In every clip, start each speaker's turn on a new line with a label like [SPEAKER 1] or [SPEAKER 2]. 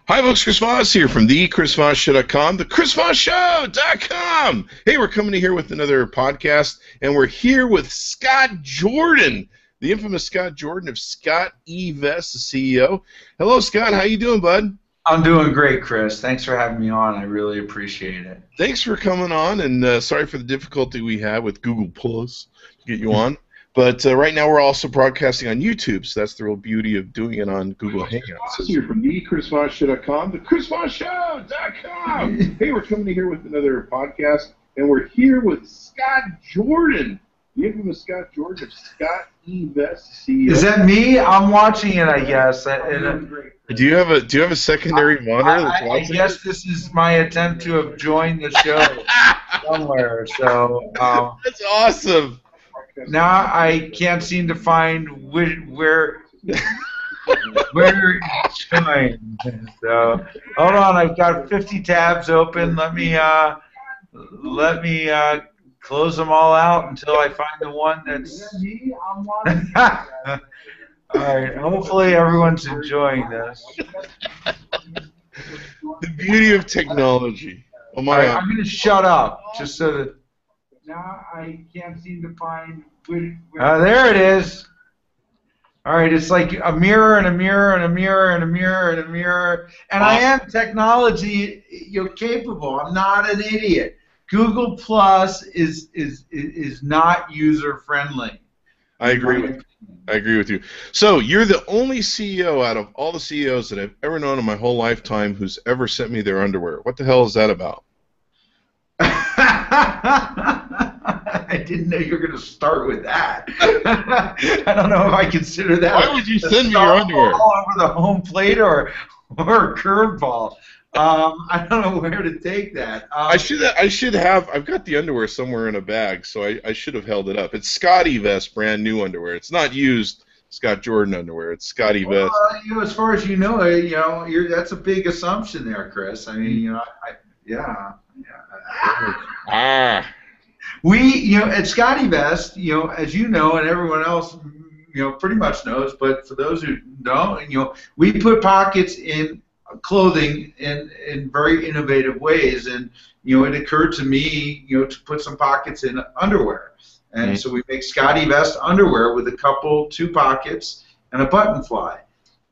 [SPEAKER 1] Hi, folks. Chris Voss here from the ChrisVossShow.com, the ChrisVossShow.com. Hey, we're coming in here with another podcast, and we're here with Scott Jordan, the infamous Scott Jordan of Scottevest, the CEO. Hello, Scott. How you doing, bud?
[SPEAKER 2] I'm doing great, Chris. Thanks for having me on. I really appreciate it.
[SPEAKER 1] Thanks for coming on, and sorry for the difficulty we had with Google Plus to get you on. But right now we're also broadcasting on YouTube, so that's the real beauty of doing it on Google Hangouts. Here from the ChrisVossShow.com, the ChrisVossShow.com. Hey, we're coming in here with another podcast, and we're here with Scott Jordan, the infamous Scott Jordan of Scottevest, CEO.
[SPEAKER 2] Is that me? I'm watching it, I guess.
[SPEAKER 1] Do you have a secondary monitor that's watching?
[SPEAKER 2] I guess this is my attempt to have joined the show somewhere. So
[SPEAKER 1] that's awesome.
[SPEAKER 2] Now I can't seem to find where it's showing. So hold on, I've got 50 tabs open. Let me close them all out until I find the one that's. All right. Hopefully everyone's enjoying this.
[SPEAKER 1] The beauty of technology. Oh my!
[SPEAKER 2] I'm going to shut up just so that. Now I can't seem to find. There it is. All right, it's like a mirror and a mirror and a mirror and a mirror and a mirror. And I am technology capable. I'm not an idiot. Google Plus is not user friendly.
[SPEAKER 1] I agree with you. So you're the only CEO out of all the CEOs that I've ever known in my whole lifetime who's ever sent me their underwear. What the hell is that about?
[SPEAKER 2] I didn't know you were going to start with that. I don't know if I consider that.
[SPEAKER 1] Why would you send me your underwear?
[SPEAKER 2] All over the home plate or a curveball. I don't know where to take that.
[SPEAKER 1] I should have. I've got the underwear somewhere in a bag, so I should have held it up. It's Scottevest brand new underwear. It's not used Scott Jordan underwear. It's Scottevest.
[SPEAKER 2] Well, as far as you know, that's a big assumption there, Chris. I mean, yeah. We, at Scottevest, as you know, and everyone else, pretty much knows. But for those who don't, we put pockets in clothing in very innovative ways, and it occurred to me, to put some pockets in underwear, and so we make Scottevest underwear with two pockets and a button fly,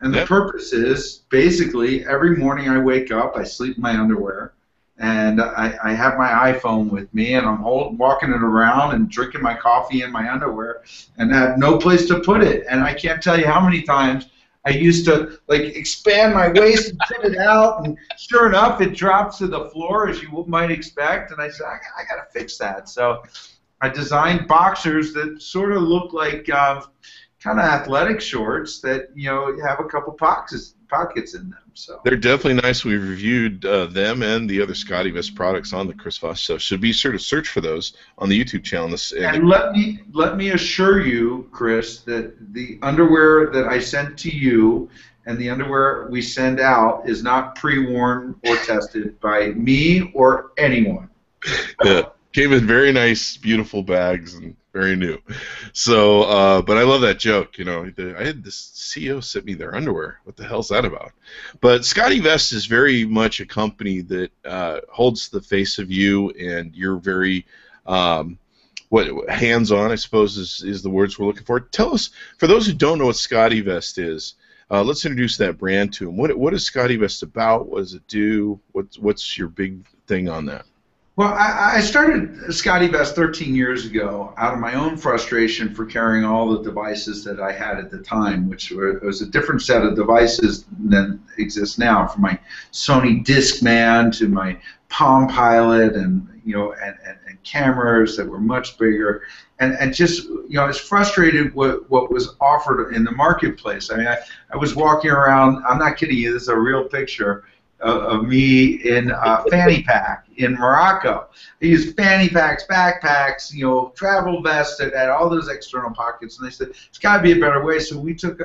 [SPEAKER 2] and the purpose is basically every morning I wake up, I sleep in my underwear. And I have my iPhone with me, and I'm walking it around and drinking my coffee in my underwear, and I have no place to put it. And I can't tell you how many times I used to expand my waist and put it out, and sure enough, it drops to the floor as you might expect. And I said, I got to fix that. So I designed boxers that sort of look like kind of athletic shorts that have a couple pockets in them. So
[SPEAKER 1] they're definitely nice. We've reviewed them and the other Scottevest products on the Chris Voss Show. So be sure to search for those on the YouTube channel.
[SPEAKER 2] And let me assure you, Chris, that the underwear that I sent to you and the underwear we send out is not pre-worn or tested by me or anyone.
[SPEAKER 1] Yeah. Came in very nice, beautiful bags and very new. So, but I love that joke. I had this CEO sent me their underwear. What the hell's that about? But Scottevest is very much a company that holds the face of you, and you're very hands-on, I suppose, is the words we're looking for. Tell us, for those who don't know what Scottevest is, let's introduce that brand to them. What is Scottevest about? What does it do? What's your big thing on that?
[SPEAKER 2] Well, I started Scottevest 13 years ago out of my own frustration for carrying all the devices that I had at the time, which was a different set of devices than exists now, from my Sony Discman to my Palm Pilot and cameras that were much bigger, and just I was frustrated what was offered in the marketplace. I mean, I was walking around. I'm not kidding you. This is a real picture of me in a fanny pack in Morocco. I used fanny packs, backpacks, travel vests that had all those external pockets, and they said, it's got to be a better way, so we took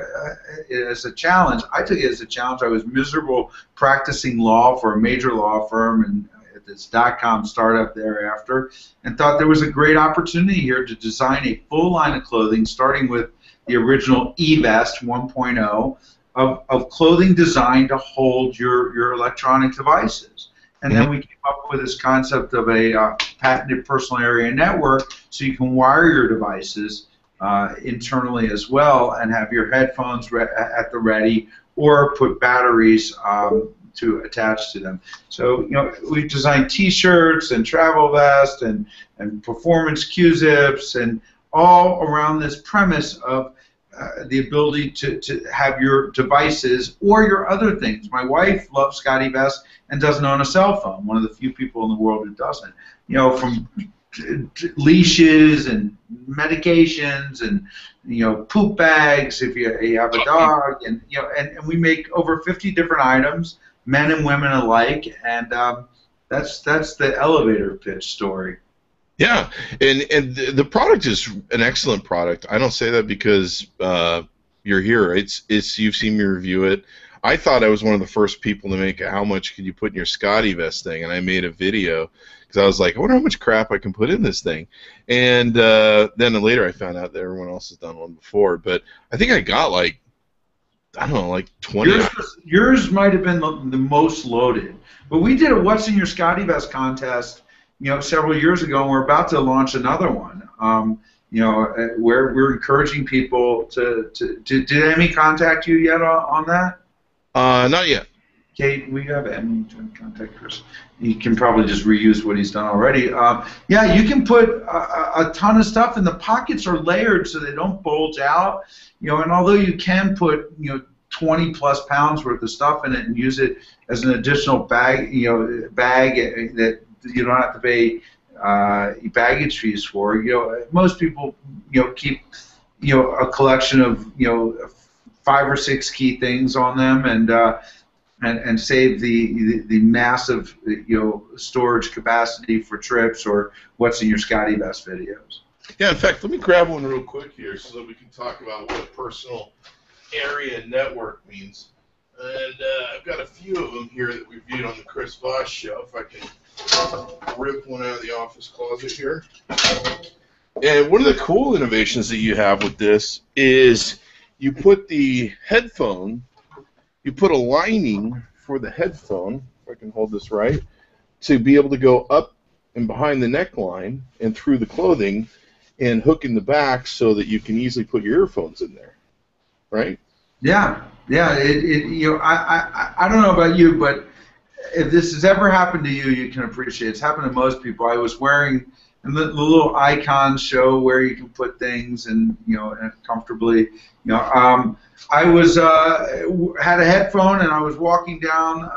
[SPEAKER 2] it as a challenge. I took it as a challenge. I was miserable practicing law for a major law firm and at this .com startup thereafter, and thought there was a great opportunity here to design a full line of clothing, starting with the original eVest 1.0, of clothing designed to hold your electronic devices. And then we came up with this concept of a patented personal area network, so you can wire your devices internally as well, and have your headphones at the ready, or put batteries to attach to them. So we've designed T-shirts and travel vests and performance Q-zips, and all around this premise of the ability to have your devices or your other things. My wife loves Scottevest and doesn't own a cell phone. One of the few people in the world who doesn't. From leashes and medications and poop bags if you have a dog, and and we make over 50 different items, men and women alike, and that's the elevator pitch story.
[SPEAKER 1] Yeah, and the product is an excellent product. I don't say that because you're here. It's you've seen me review it. I thought I was one of the first people to make how much could you put in your Scottevest thing, and I made a video because I was like, I wonder how much crap I can put in this thing. And then later I found out that everyone else has done one before. But I think I got like, I don't know, like 20.
[SPEAKER 2] Yours might have been the most loaded. But we did a What's in Your Scottevest contest several years ago, and we're about to launch another one. Where we're encouraging people to did Emmy contact you yet on that?
[SPEAKER 1] Not yet.
[SPEAKER 2] Kate, we have Emmy to contact Chris. He can probably just reuse what he's done already. Yeah, you can put a ton of stuff, and the pockets are layered so they don't bulge out. And although you can put 20+ pounds worth of stuff in it and use it as an additional bag, bag that you don't have to pay baggage fees for. Most people keep a collection of 5 or 6 key things on them, and save the massive storage capacity for trips or What's in Your Scottevest videos.
[SPEAKER 1] Yeah, in fact, let me grab one real quick here so that we can talk about what a personal area network means. And I've got a few of them here that we viewed on the Chris Voss Show. If I can rip one out of the office closet here. And one of the cool innovations that you have with this is you put the headphone, you put a lining for the headphone, if I can hold this right, to be able to go up and behind the neckline and through the clothing and hook in the back so that you can easily put your earphones in there, right?
[SPEAKER 2] Yeah. I don't know about you, but if this has ever happened to you, you can appreciate it. It's happened to most people. I was wearing the little icons show where you can put things and comfortably. I was had a headphone and I was walking down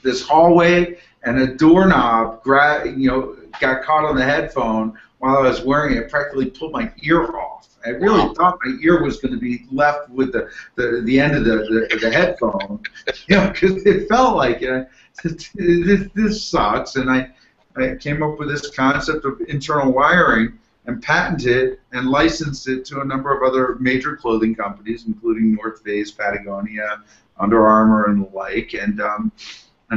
[SPEAKER 2] this hallway, and a doorknob got caught on the headphone while I was wearing it. Practically pulled my ear off. I really thought my ear was going to be left with the end of the headphone, because it felt like this sucks. And I came up with this concept of internal wiring and patented it and licensed it to a number of other major clothing companies, including North Face, Patagonia, Under Armour, and the like. And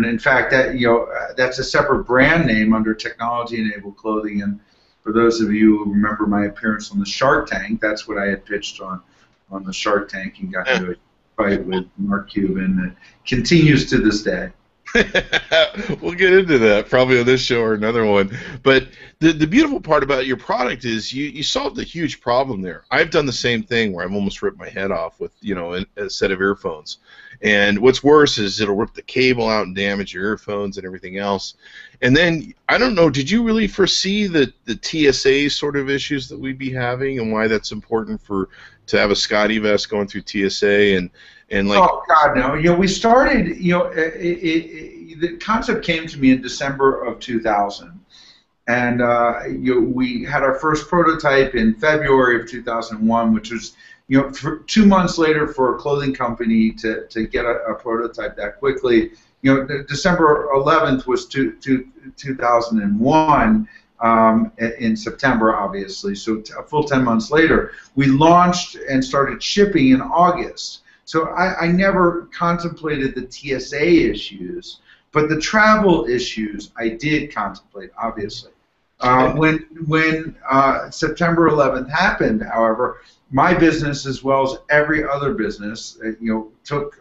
[SPEAKER 2] in fact, that's a separate brand name under technology-enabled clothing. And for those of you who remember my appearance on the Shark Tank, that's what I had pitched on the Shark Tank and got into a fight with Mark Cuban that continues to this day.
[SPEAKER 1] We'll get into that probably on this show or another one. But the beautiful part about your product is you solved a huge problem there. I've done the same thing where I've almost ripped my head off with a set of earphones. And what's worse is it'll rip the cable out and damage your earphones and everything else. And then, I don't know, did you really foresee the TSA sort of issues that we'd be having and why that's important to have a Scottevest going through TSA and like?
[SPEAKER 2] Oh God, no! We started. The concept came to me in December of 2000, and we had our first prototype in February of 2001, which was for 2 months later for a clothing company to get a prototype that quickly. December 11th was 2001. In September, obviously, so a full 10 months later, we launched and started shipping in August. So I never contemplated the TSA issues, but the travel issues I did contemplate, obviously. When September 11th happened, however, my business, as well as every other business, took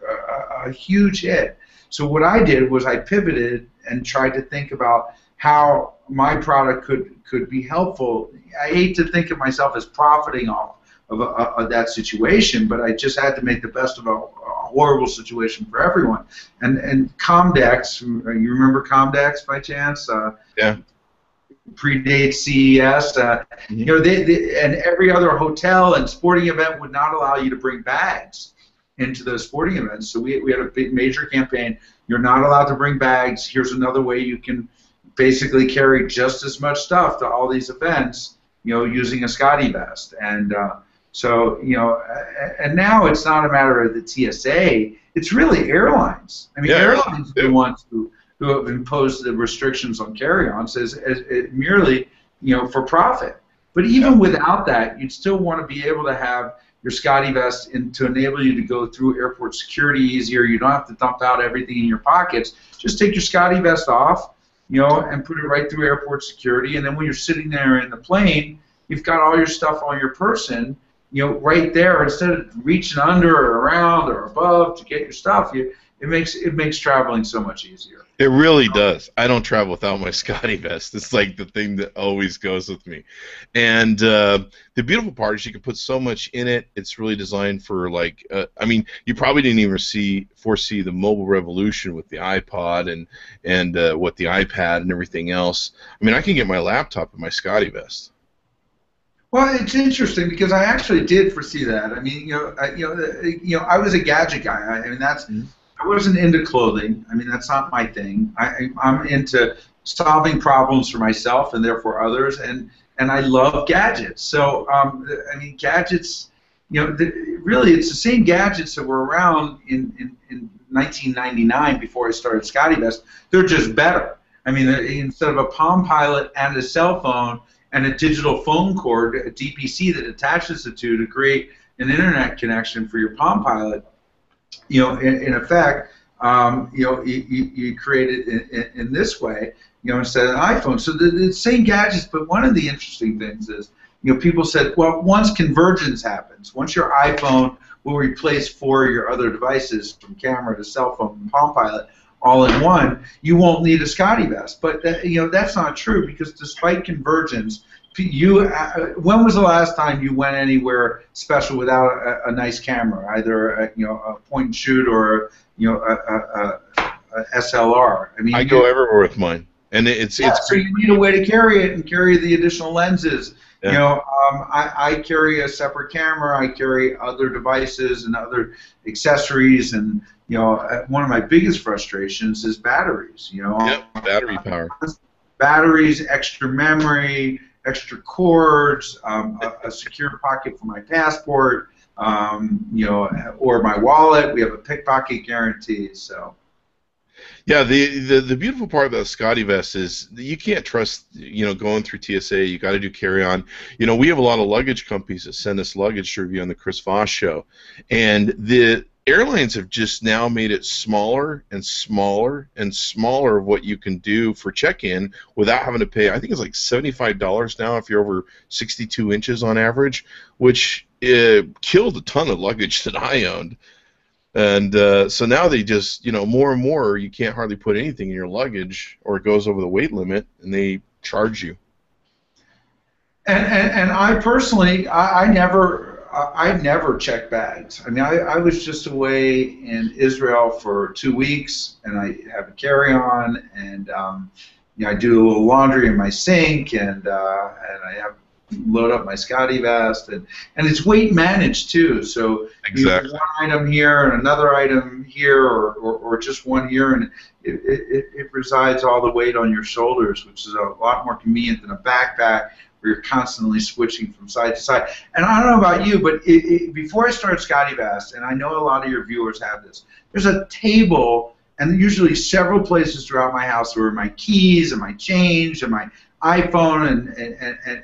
[SPEAKER 2] a huge hit. So what I did was I pivoted and tried to think about how my product could be helpful. I hate to think of myself as profiting off of that situation, but I just had to make the best of a horrible situation for everyone. And Comdex, you remember Comdex by chance?
[SPEAKER 1] Yeah.
[SPEAKER 2] Predates CES. And every other hotel and sporting event would not allow you to bring bags into those sporting events. So we had a big major campaign. You're not allowed to bring bags. Here's another way you can basically carry just as much stuff to all these events, using a Scottevest. And and now it's not a matter of the TSA. It's really airlines. I mean, airlines are the ones who have imposed the restrictions on carry-ons as merely, for profit. But even without that, you'd still want to be able to have your Scottevest to enable you to go through airport security easier. You don't have to dump out everything in your pockets. Just take your Scottevest off, and put it right through airport security. And then when you're sitting there in the plane, you've got all your stuff on your person, right there. Instead of reaching under or around or above to get your stuff, it makes traveling so much easier.
[SPEAKER 1] It really does. I don't travel without my Scottevest. It's like the thing that always goes with me. And the beautiful part is you can put so much in it. It's really designed for, like, you probably didn't even foresee the mobile revolution with the iPod and with the iPad and everything else. I mean, I can get my laptop in my Scottevest.
[SPEAKER 2] Well, it's interesting because I actually did foresee that. I mean, I was a gadget guy. I mean, I wasn't into clothing. I mean, that's not my thing. I'm into solving problems for myself and therefore others, and I love gadgets. So, I mean, gadgets, really, it's the same gadgets that were around in 1999 before I started Scottevest. They're just better. I mean, instead of a Palm Pilot and a cell phone and a digital phone cord, a DPC that attaches the two to create an internet connection for your Palm Pilot, in effect, you create it in this way, instead of an iPhone. So the same gadgets, but one of the interesting things is, people said, well, once convergence happens, once your iPhone will replace 4 of your other devices, from camera to cell phone and Palm Pilot, all in one, you won't need a Scottevest. But that's not true, because despite convergence, when was the last time you went anywhere special without a nice camera, either a point and shoot or a SLR? I mean,
[SPEAKER 1] I go everywhere with mine, and it's
[SPEAKER 2] so you need a way to carry it and carry the additional lenses. Yeah. I carry a separate camera. I carry other devices and other accessories, and one of my biggest frustrations is batteries.
[SPEAKER 1] Battery power.
[SPEAKER 2] Batteries, extra memory, extra cords, a secure pocket for my passport, or my wallet. We have a pickpocket guarantee. So.
[SPEAKER 1] Yeah, the beautiful part about Scottevest is that you can't trust, going through TSA. You got to do carry-on. We have a lot of luggage companies that send us luggage to review on the Chris Voss Show, and the airlines have just now made it smaller and smaller and smaller of what you can do for check-in without having to pay. I think it's like $75 now if you're over 62 inches on average, which killed a ton of luggage that I owned. And so now they just, more and more, you can't hardly put anything in your luggage or it goes over the weight limit, and they charge you.
[SPEAKER 2] And I personally, I never check bags. I mean, I was just away in Israel for 2 weeks, and I have a carry-on, and I do a little laundry in my sink, and I load up my Scottevest, and it's weight managed too. So
[SPEAKER 1] exactly.
[SPEAKER 2] You have one item here and another item here, or just one here, and it resides all the weight on your shoulders, which is a lot more convenient than a backpack where you're constantly switching from side to side. And I don't know about you, but before I started Scottevest, and I know a lot of your viewers have this, there's a table, and usually several places throughout my house where my keys and my change and my iPhone,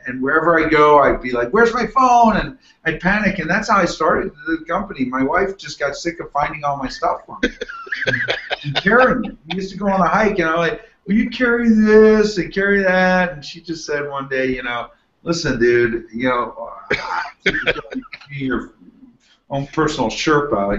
[SPEAKER 2] and wherever I go, I'd be like, where's my phone? And I'd panic, and that's how I started the company. My wife just got sick of finding all my stuff from me and carrying it. We used to go on a hike, and I'm like, will you carry this and carry that? And she just said one day, listen, dude, your own personal Sherpa,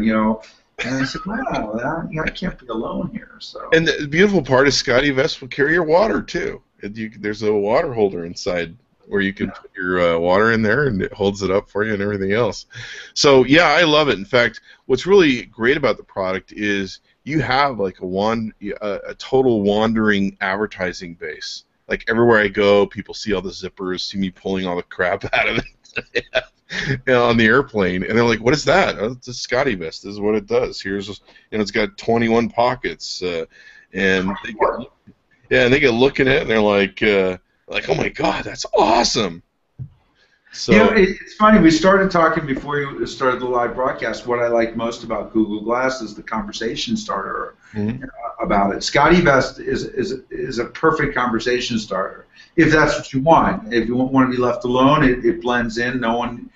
[SPEAKER 2] And I said, wow, I can't be alone here. So.
[SPEAKER 1] And the beautiful part is Scottevest will carry your water too. There's a water holder inside where you can put your water in there, and it holds it up for you and everything else. So yeah, I love it. In fact, what's really great about the product is you have like a total wandering advertising base. Like everywhere I go, people see all the zippers, see me pulling all the crap out of it on the airplane, and they're like, "What is that?" Oh, it's a Scottevest. This is what it does. Here's, it's got 21 pockets, and they get looking at it, and they're like, "Oh my God, that's awesome!" So
[SPEAKER 2] it's funny. We started talking before you started the live broadcast. What I like most about Google Glass is the conversation starter about it. Scottevest is a perfect conversation starter if that's what you want. If you want to be left alone, it blends in. No one,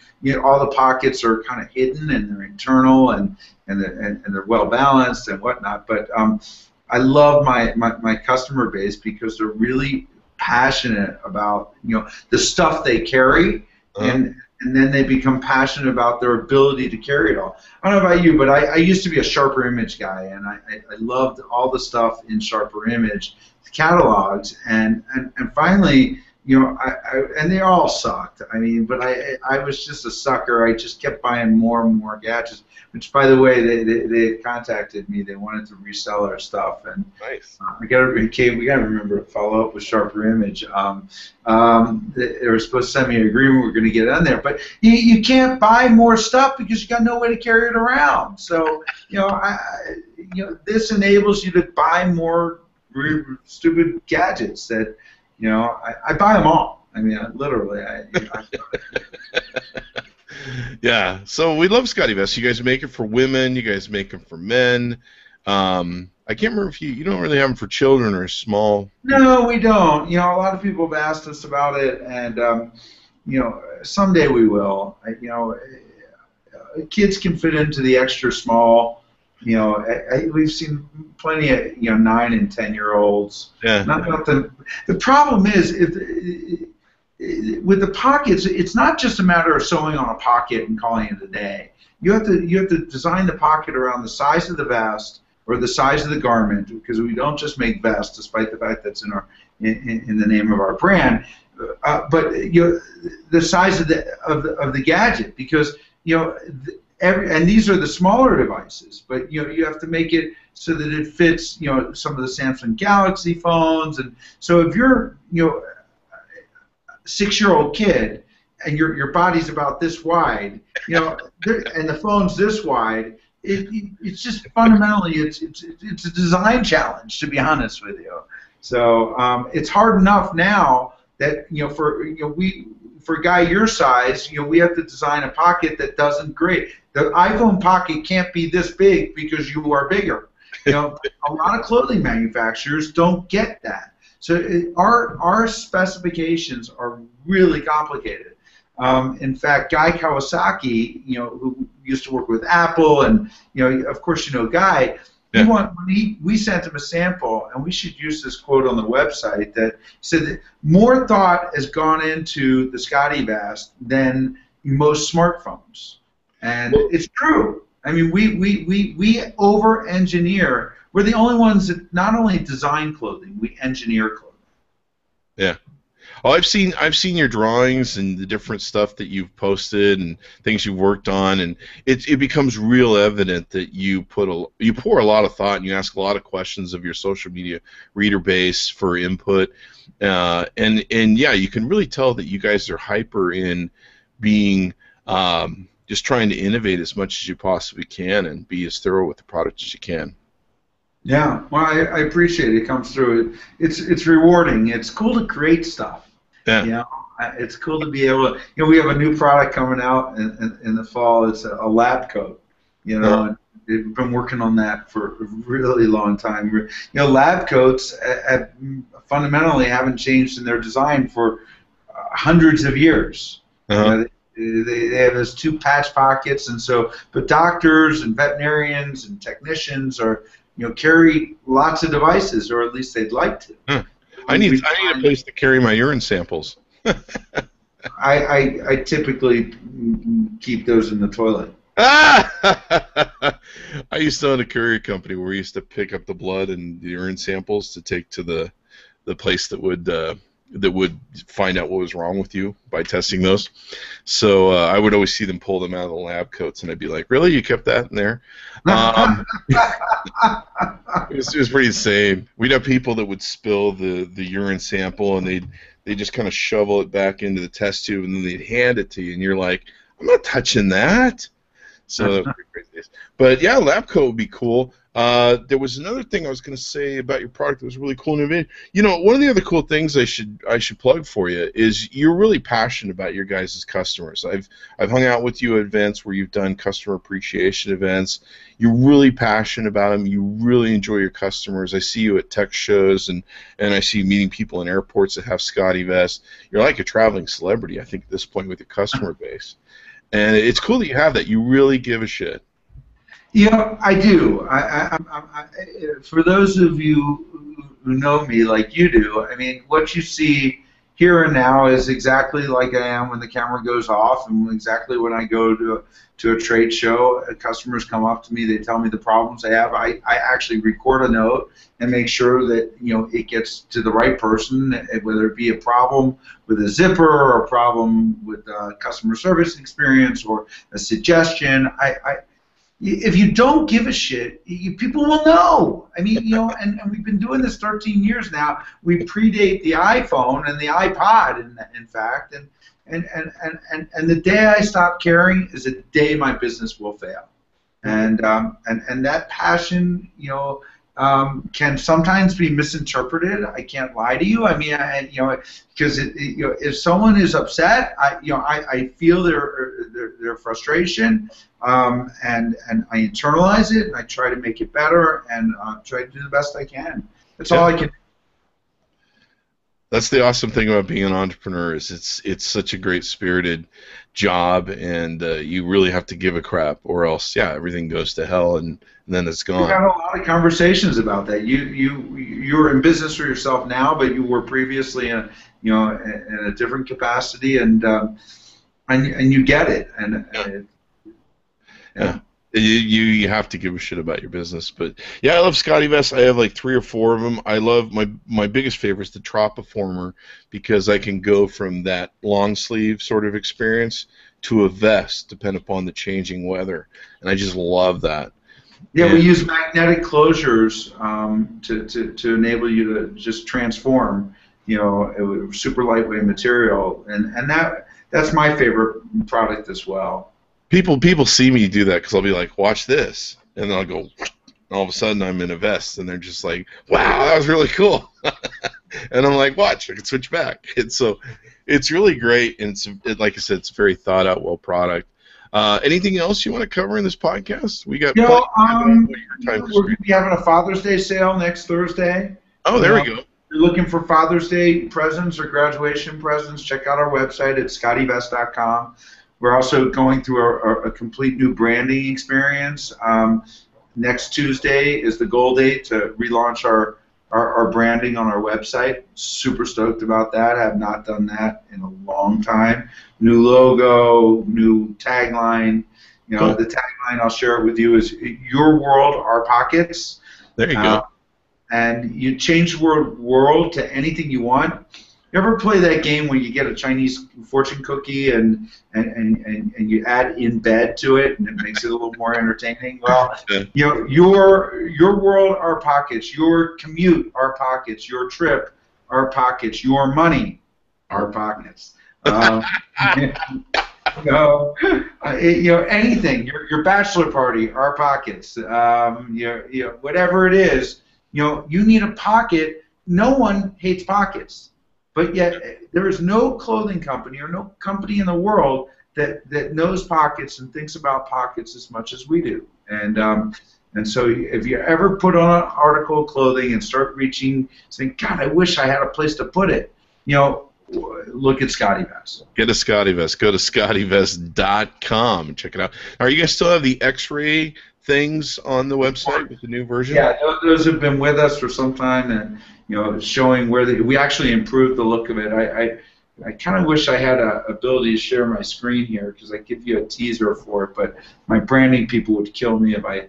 [SPEAKER 2] all the pockets are kind of hidden and they're internal and they're well balanced and whatnot. But I love my customer base because they're really passionate about the stuff they carry. And then they become passionate about their ability to carry it all. I don't know about you, but I used to be a Sharper Image guy, and I loved all the stuff in Sharper Image catalogs, and finally, and they all sucked. I mean, but I was just a sucker. I just kept buying more and more gadgets. Which, by the way, they contacted me. They wanted to resell our stuff, and
[SPEAKER 1] nice.
[SPEAKER 2] We got to remember to follow up with Sharper Image. They were supposed to send me an agreement. We're going to get on there, but you can't buy more stuff because you got no way to carry it around. So this enables you to buy more stupid gadgets that I buy them all. I mean, literally.
[SPEAKER 1] Yeah, so we love Scottevest. You guys make it for women. You guys make them for men. I can't remember if you don't really have them for children or small.
[SPEAKER 2] No, we don't. A lot of people have asked us about it, and someday we will. Kids can fit into the extra small. We've seen plenty of 9 and 10-year-olds.
[SPEAKER 1] Yeah.
[SPEAKER 2] The problem is with the pockets, it's not just a matter of sewing on a pocket and calling it a day. You have to design the pocket around the size of the vest or the size of the garment, because we don't just make vests, despite the fact that's in the name of our brand. But the size of the gadget, because and these are the smaller devices, but you have to make it so that it fits some of the Samsung Galaxy phones, and so if you're 6-year-old kid and your body's about this wide, and the phone's this wide, it's just fundamentally it's a design challenge, to be honest with you. So it's hard enough now that for a guy your size, we have to design a pocket that doesn't grade. The iPhone pocket can't be this big because you are bigger. A lot of clothing manufacturers don't get that. So our specifications are really complicated. In fact, Guy Kawasaki, who used to work with Apple, and of course Guy. Yeah. We sent him a sample, and we should use this quote on the website that said that more thought has gone into the Scottevest than most smartphones, and it's true. I mean, we over-engineer. We're the only ones that not only design clothing, we engineer clothing.
[SPEAKER 1] Yeah. Oh, I've seen your drawings and the different stuff that you've posted and things you've worked on, and it becomes real evident that you pour a lot of thought and you ask a lot of questions of your social media reader base for input, and yeah, you can really tell that you guys are hyper in being just trying to innovate as much as you possibly can and be as thorough with the product as you can.
[SPEAKER 2] Yeah, well, I appreciate it. It comes through. It's rewarding. It's cool to create stuff.
[SPEAKER 1] Yeah.
[SPEAKER 2] It's cool to be able to. We have a new product coming out in the fall. It's a lab coat. And we've been working on that for a really long time. Lab coats fundamentally haven't changed in their design for hundreds of years.
[SPEAKER 1] Uh-huh.
[SPEAKER 2] They have those 2 patch pockets, and so, but doctors and veterinarians and technicians are. Carry lots of devices, or at least they'd like to.
[SPEAKER 1] I need a place to carry my urine samples.
[SPEAKER 2] I typically keep those in the toilet.
[SPEAKER 1] I used to own a courier company where we used to pick up the blood and the urine samples to take to the place that would find out what was wrong with you by testing those. So I would always see them pull them out of the lab coats, and I'd be like, "Really? You kept that in there?" It was pretty insane. We'd have people that would spill the urine sample, and they just kind of shovel it back into the test tube, and then they'd hand it to you, and you're like, "I'm not touching that." So that was pretty crazy. But yeah, lab coat would be cool. There was another thing I was going to say about your product that was really cool and innovative. You know, one of the other cool things I should plug for you is you're really passionate about your guys' customers. I've hung out with you at events where you've done customer appreciation events. You're really passionate about them. You really enjoy your customers. I see you at tech shows, and I see you meeting people in airports that have Scottevest. You're like a traveling celebrity, I think, at this point with your customer base. And it's cool that you have that. You really give a shit.
[SPEAKER 2] You know, I do. For those of you who know me like you do, I mean, what you see here and now is exactly like I am when the camera goes off, and exactly when I go to a trade show. Customers come up to me, they tell me the problems they have. I actually record a note and make sure that, you know, it gets to the right person, whether it be a problem with a zipper or a problem with customer service experience or a suggestion. If you don't give a shit, people will know. I mean, you know, and we've been doing this 13 years now. We predate the iPhone and the iPod, in fact, and the day I stop caring is the day my business will fail. And that passion, you know, can sometimes be misinterpreted. I can't lie to you. I mean, you know, because you know, if someone is upset, I feel their frustration, and I internalize it, and I try to make it better, and try to do the best I can. That's all I can do.
[SPEAKER 1] That's the awesome thing about being an entrepreneur is it's such a great spirited job, and you really have to give a crap, or else everything goes to hell, and then it's gone.
[SPEAKER 2] We've had a lot of conversations about that. You're in business for yourself now, but you were previously in a different capacity, and you get it,
[SPEAKER 1] yeah. You have to give a shit about your business. But yeah, I love Scottevest. I have like 3 or 4 of them. I love my biggest favorite is the Tropiformer, because I can go from that long sleeve sort of experience to a vest, depending upon the changing weather, and I just love that.
[SPEAKER 2] Yeah, we use magnetic closures to enable you to just transform, you know, a super lightweight material, and that's my favorite product as well.
[SPEAKER 1] People see me do that because I'll be like, watch this, and then I'll go, and all of a sudden I'm in a vest, and they're just like, wow, that was really cool. And I'm like, watch, I can switch back. And so it's really great, and like I said, it's a very thought out, well product. Anything else you want to cover in this podcast? We got.
[SPEAKER 2] You know, we're going to be having a Father's Day sale next Thursday.
[SPEAKER 1] Oh, there we go.
[SPEAKER 2] If you're looking for Father's Day presents or graduation presents, check out our website at Scottevest.com. We're also going through a complete new branding experience. Next Tuesday is the goal date to relaunch our branding on our website. Super stoked about that. Have not done that in a long time. New logo, new tagline. You know, The tagline, I'll share it with you, is "Your world, our pockets."
[SPEAKER 1] There you go.
[SPEAKER 2] And you change the world to anything you want. You ever play that game where you get a Chinese fortune cookie and you add in bed to it, and it makes it a little more entertaining? Well, you know, your world, our pockets. Your commute, our pockets. Your trip, our pockets. Your money, our pockets. You know, anything. Your bachelor party, our pockets. Whatever it is, you know, you need a pocket. No one hates pockets. But yet, there is no clothing company or no company in the world that knows pockets and thinks about pockets as much as we do. And so, if you ever put on an article of clothing and start reaching, saying, "God, I wish I had a place to put it," you know, look at Scottevest.
[SPEAKER 1] Get a Scottevest. Go to Scottevest.com and check it out. Are you guys still have the X-ray things on the website with the new version?
[SPEAKER 2] Yeah, those have been with us for some time, and you know, showing where we actually improved the look of it. I kind of wish I had a ability to share my screen here because I give you a teaser for it, but my branding people would kill me if I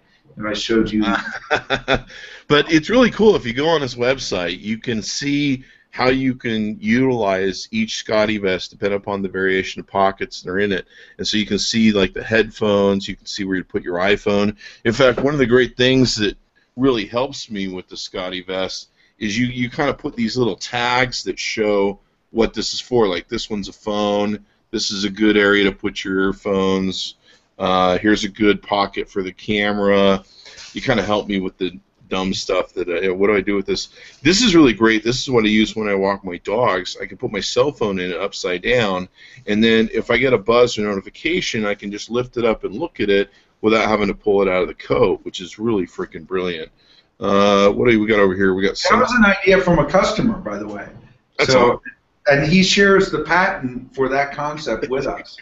[SPEAKER 2] showed you.
[SPEAKER 1] But it's really cool. If you go on his website, you can see how you can utilize each Scottevest depending upon the variation of pockets that are in it. And so you can see like the headphones, you can see where you put your iPhone. In fact, one of the great things that really helps me with the Scottevest is you kind of put these little tags that show what this is for. Like this one's a phone, this is a good area to put your earphones, here's a good pocket for the camera. You kind of help me with the dumb stuff that what do I do with this? This is really great. This is what I use when I walk my dogs. I can put my cell phone in it upside down, and then if I get a buzz or notification, I can just lift it up and look at it without having to pull it out of the coat, which is really freaking brilliant. What do we got over here? We got
[SPEAKER 2] that was an idea from a customer, by the way.
[SPEAKER 1] That's all.
[SPEAKER 2] And he shares the patent for that concept with us.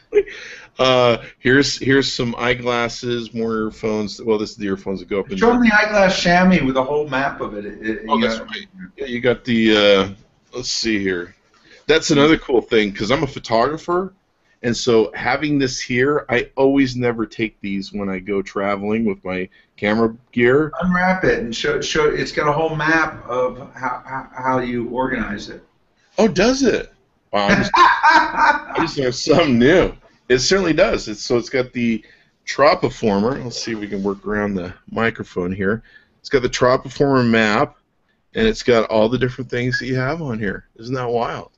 [SPEAKER 1] Here's some eyeglasses, more earphones. Well, this is the earphones that go up.
[SPEAKER 2] Show him the eyeglass chamois with a whole map of it.
[SPEAKER 1] Oh, that's right. Yeah, you got the. Let's see here. That's another cool thing because I'm a photographer, and so having this here, I always never take these when I go traveling with my camera gear.
[SPEAKER 2] Unwrap it and show. It's got a whole map of how you organize it.
[SPEAKER 1] Oh, does it? Wow, I just learned something new. It certainly does. It's got the Tropiformer. Let's see if we can work around the microphone here. It's got the Tropiformer map, and it's got all the different things that you have on here. Isn't that wild?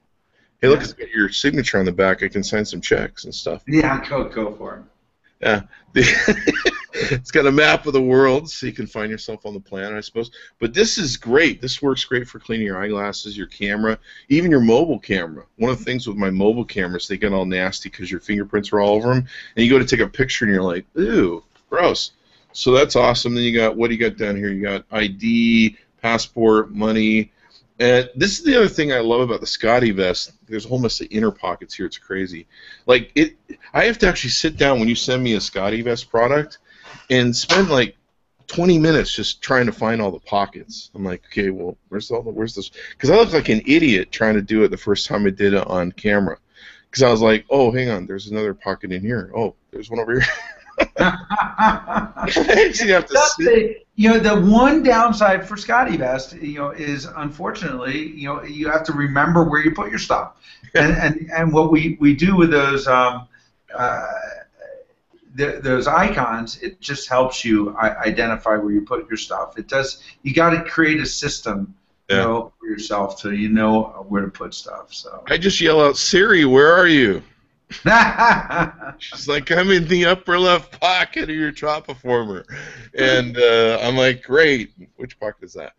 [SPEAKER 1] Hey, look, it's got your signature on the back. I can sign some checks and stuff.
[SPEAKER 2] Yeah, go for it.
[SPEAKER 1] Yeah. It's got a map of the world, so you can find yourself on the planet, I suppose. But this is great. This works great for cleaning your eyeglasses, your camera, even your mobile camera. One of the things with my mobile cameras, they get all nasty because your fingerprints are all over them, and you go to take a picture, and you're like, ew, gross. So that's awesome. Then you got, what do you got down here? You got ID, passport, money. And this is the other thing I love about the Scottevest. There's a whole mess of inner pockets here. It's crazy. Like I have to actually sit down when you send me a Scottevest product and spend like 20 minutes just trying to find all the pockets. I'm like, okay, well, where's this? Because I look like an idiot trying to do it the first time I did it on camera. Because I was like, oh, hang on, there's another pocket in here. Oh, there's one over here. I actually have to sit.
[SPEAKER 2] The one downside for Scottevest, is unfortunately, you have to remember where you put your stuff, and what we do with those icons, it just helps you identify where you put your stuff. It does. You got to create a system, for yourself, so you know where to put stuff. So
[SPEAKER 1] I just yell out, Siri, where are you? She's like, I'm in the upper left pocket of your Tropiformer. And I'm like, great. Which pocket is that?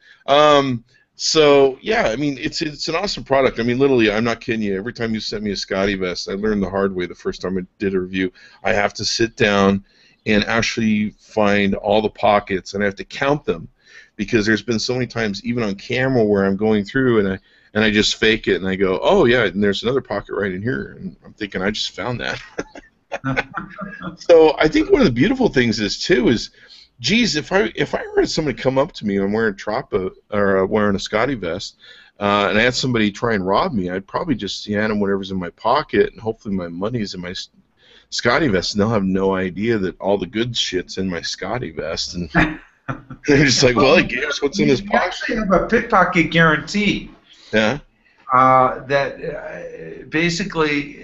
[SPEAKER 1] So, yeah, I mean, it's an awesome product. I mean, literally, I'm not kidding you. Every time you sent me a Scottevest, I learned the hard way the first time I did a review. I have to sit down and actually find all the pockets, and I have to count them because there's been so many times, even on camera, where I'm going through and I just fake it, and I go, oh, yeah, and there's another pocket right in here. And I'm thinking, I just found that. So I think one of the beautiful things is, geez, if I heard somebody come up to me and I'm wearing wearing a Scottevest, and I had somebody try and rob me, I'd probably just hand them whatever's in my pocket, and hopefully my money's in my Scottevest, and they'll have no idea that all the good shit's in my Scottevest. And they're just like, well, I guess what's in his pocket?
[SPEAKER 2] You actually have a pickpocket guarantee.
[SPEAKER 1] Yeah.
[SPEAKER 2] That basically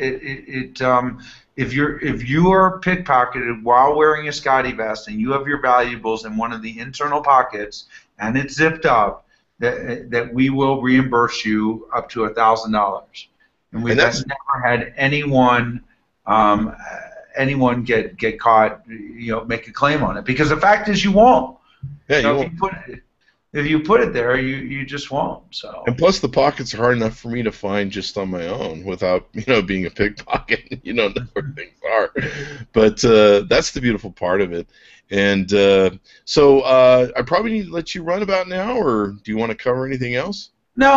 [SPEAKER 2] if you're pickpocketed while wearing a Scottevest and you have your valuables in one of the internal pockets and it's zipped up, that we will reimburse you up to $1,000. And we've never had anyone get caught, make a claim on it, because the fact is you won't.
[SPEAKER 1] Yeah, you won't.
[SPEAKER 2] If you put it there, you just won't. So. And
[SPEAKER 1] plus, the pockets are hard enough for me to find just on my own without being a pickpocket. You don't know where things are. But that's the beautiful part of it. And so I probably need to let you run about now, or do you want to cover anything else?
[SPEAKER 2] No,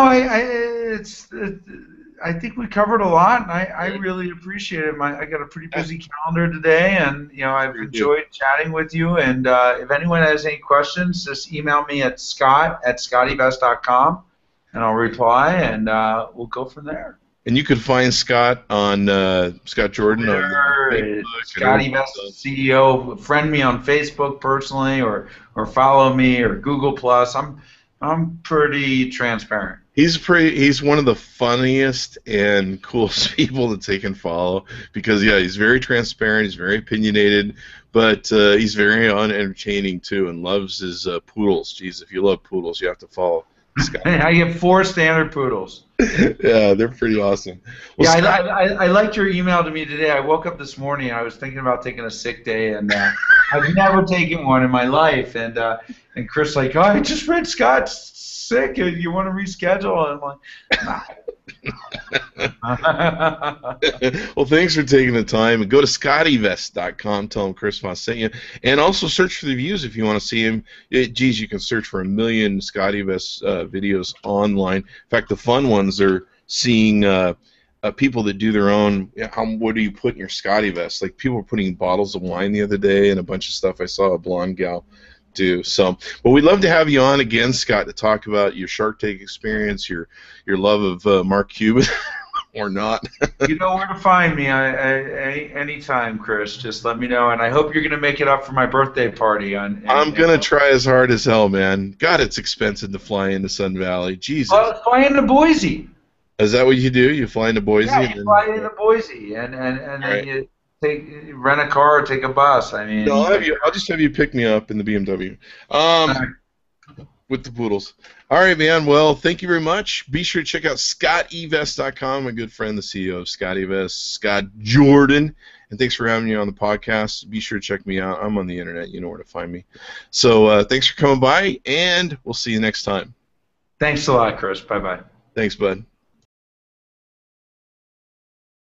[SPEAKER 2] I think we covered a lot, and I really appreciate it. I got a pretty busy calendar today, and I've enjoyed chatting with you. And if anyone has any questions, just email me at scott@scottevest.com, and I'll reply, and we'll go from there.
[SPEAKER 1] And you can find Scott on Scott Jordan on Facebook.
[SPEAKER 2] Scottevest CEO. Friend me on Facebook personally, or follow me, or Google Plus. I'm pretty transparent.
[SPEAKER 1] He's one of the funniest and coolest people that they can follow because he's very transparent, he's very opinionated, but he's very entertaining too, and loves his poodles. Jeez, if you love poodles, you have to follow Scott.
[SPEAKER 2] I get 4 standard poodles.
[SPEAKER 1] Yeah, they're pretty awesome. Well,
[SPEAKER 2] yeah, I liked your email to me today. I woke up this morning and I was thinking about taking a sick day, and I've never taken one in my life. And Chris like, I just read Scott's sick. You want to reschedule? And I'm like,
[SPEAKER 1] well, thanks for taking the time. And go to Scottevest.com. Tell him Chris Voss sent you. And also search for the views if you want to see him. Geez, you can search for 1 million Scottevest videos online. In fact, the fun ones are seeing people that do their own. What do you put in your Scottevest? Like people were putting bottles of wine the other day and a bunch of stuff. I saw a blonde gal do. So, well, we'd love to have you on again, Scott, to talk about your Shark Tank experience, your love of Mark Cuban, or not.
[SPEAKER 2] You know where to find me anytime, Chris. Just let me know, and I hope you're going to make it up for my birthday party. I'm
[SPEAKER 1] going to try as hard as hell, man. God, it's expensive to fly into Sun Valley. Jesus.
[SPEAKER 2] Well, fly into Boise.
[SPEAKER 1] Is that what you do? You fly into Boise?
[SPEAKER 2] Yeah, you fly into Boise, and then you rent a car or take a bus. I mean,
[SPEAKER 1] no, I'll just have you pick me up in the BMW with the poodles. All right, man. Well, thank you very much. Be sure to check out Scottevest.com, my good friend, the CEO of Scottevest, Scott Jordan. And thanks for having me on the podcast. Be sure to check me out. I'm on the internet. You know where to find me. So thanks for coming by, and we'll see you next time.
[SPEAKER 2] Thanks a lot, Chris. Bye-bye.
[SPEAKER 1] Thanks, bud.